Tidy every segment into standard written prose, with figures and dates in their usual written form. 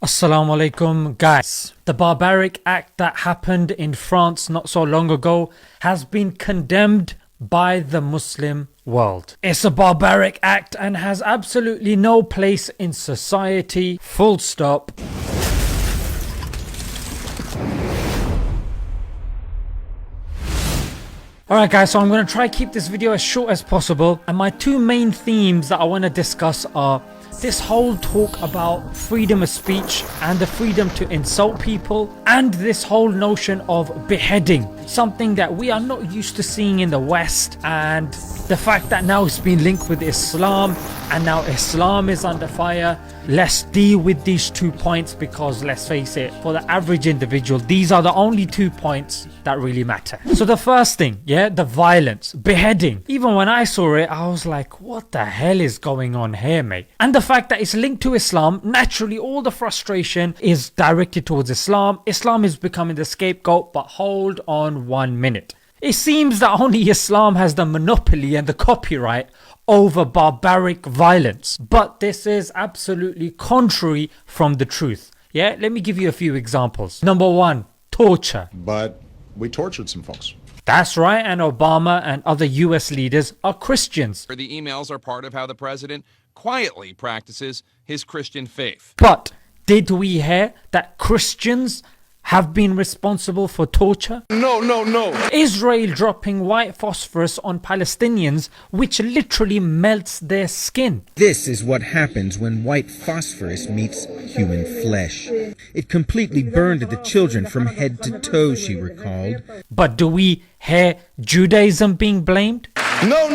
Assalamu alaikum, guys. The barbaric act that happened in France not so long ago has been condemned by the Muslim world. It's a barbaric act and has absolutely no place in society, full stop. Alright guys, so I'm going to try keep this video as short as possible, and my two main themes that I want to discuss are this whole talk about freedom of speech and the freedom to insult people, and this whole notion of beheading, something that we are not used to seeing in the West, and the fact that now it's been linked with Islam and now Islam is under fire. Let's deal with these 2 points because let's face it, for the average individual, these are the only 2 points that really matter. So the first thing, the violence, beheading. Even when I saw it, I was like, what the hell is going on here, mate? And the fact that it's linked to Islam, naturally all the frustration is directed towards Islam. Islam is becoming the scapegoat, but hold on 1 minute. It seems that only Islam has the monopoly and the copyright over barbaric violence, but this is absolutely contrary from the truth. Let me give you a few examples. Number one, torture. But we tortured some folks. That's right, and Obama and other US leaders are Christians. The emails are part of how the president quietly practices his Christian faith. But did we hear that Christians have been responsible for torture? No. Israel dropping white phosphorus on Palestinians, which literally melts their skin. This is what happens when white phosphorus meets human flesh. It completely burned the children from head to toe, she recalled. But do we hear Judaism being blamed? No.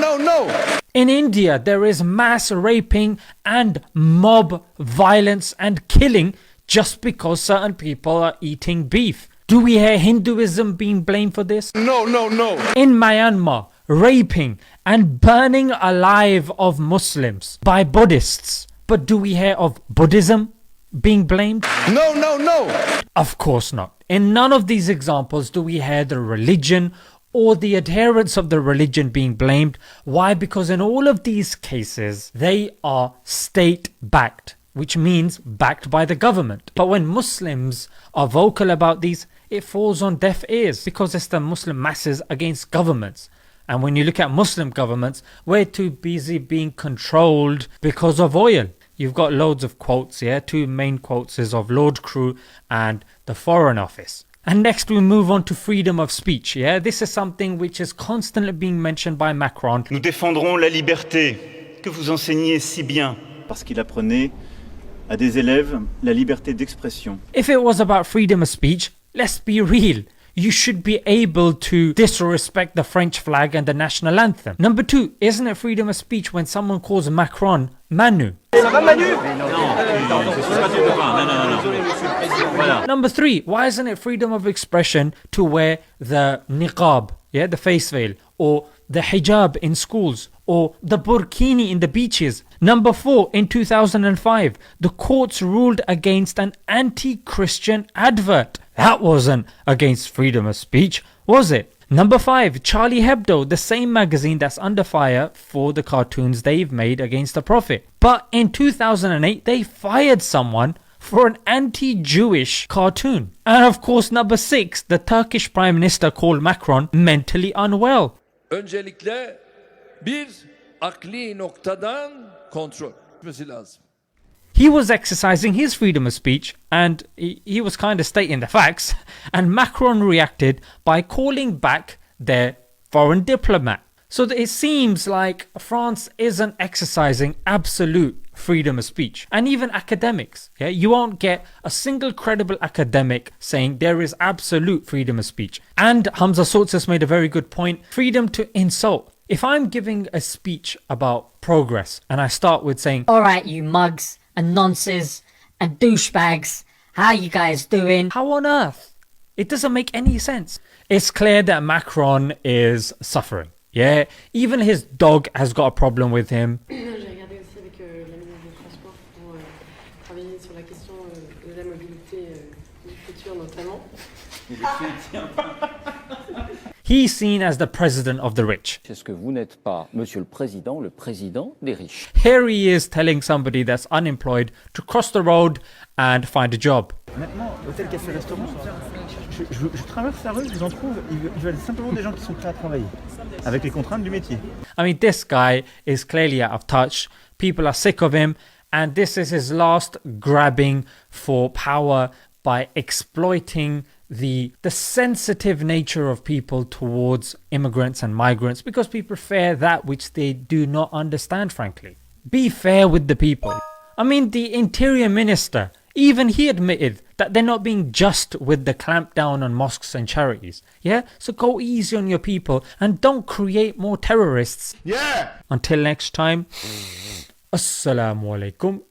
In India, there is mass raping and mob violence and killing just because certain people are eating beef. Do we hear Hinduism being blamed for this? No. In Myanmar, raping and burning alive of Muslims by Buddhists. But do we hear of Buddhism being blamed? No. Of course not. In none of these examples do we hear the religion or the adherents of the religion being blamed. Why? Because in all of these cases, they are state-backed, which means backed by the government. But when Muslims are vocal about these, it falls on deaf ears because it's the Muslim masses against governments. And when you look at Muslim governments, we're too busy being controlled because of oil. You've got loads of quotes here. Two main quotes is of Lord Crewe and the Foreign Office. And next we move on to freedom of speech. This is something which is constantly being mentioned by Macron. Nous défendrons la liberté que vous enseignez si bien. Parce qu'il apprenait à des élèves la liberté d'expression. If it was about freedom of speech, let's be real. You should be able to disrespect the French flag and the national anthem. Number two, isn't it freedom of speech when someone calls Macron Manu? Number three, why isn't it freedom of expression to wear the niqab, the face veil, or the hijab in schools, or the burkini in the beaches? Number four, in 2005, the courts ruled against an anti-Christian advert. That wasn't against freedom of speech, was it? Number five, Charlie Hebdo, the same magazine that's under fire for the cartoons they've made against the Prophet. But in 2008, they fired someone for an anti-Jewish cartoon. And of course, number six, the Turkish Prime Minister called Macron mentally unwell. Öncelikle bir akli noktadan kontrol etmesi lazım. He was exercising his freedom of speech and he was kind of stating the facts, and Macron reacted by calling back their foreign diplomat. So that it seems like France isn't exercising absolute freedom of speech. And even academics, you won't get a single credible academic saying there is absolute freedom of speech. And Hamza Sources made a very good point, freedom to insult. If I'm giving a speech about progress and I start with saying, alright you mugs and nonces and douchebags, how you guys doing? How on earth? It doesn't make any sense. It's clear that Macron is suffering. Even his dog has got a problem with him. He's seen as the president of the rich. Est-ce que vous n'êtes pas, Monsieur le président des riches? Here he is telling somebody that's unemployed to cross the road and find a job. Maintenant, hôtel, café, restaurant, je traverse la rue, je vous en trouve, ils veulent simplement des gens qui sont prêts à travailler, avec les contraintes du métier. I mean, this guy is clearly out of touch. People are sick of him, and this is his last grabbing for power by exploiting the sensitive nature of people towards immigrants and migrants, because people fear that which they do not understand, frankly. Be fair with the people. I mean, the interior minister, even he admitted that they're not being just with the clampdown on mosques and charities. Yeah? So go easy on your people and don't create more terrorists. Yeah! Until next time, Assalamu alaikum.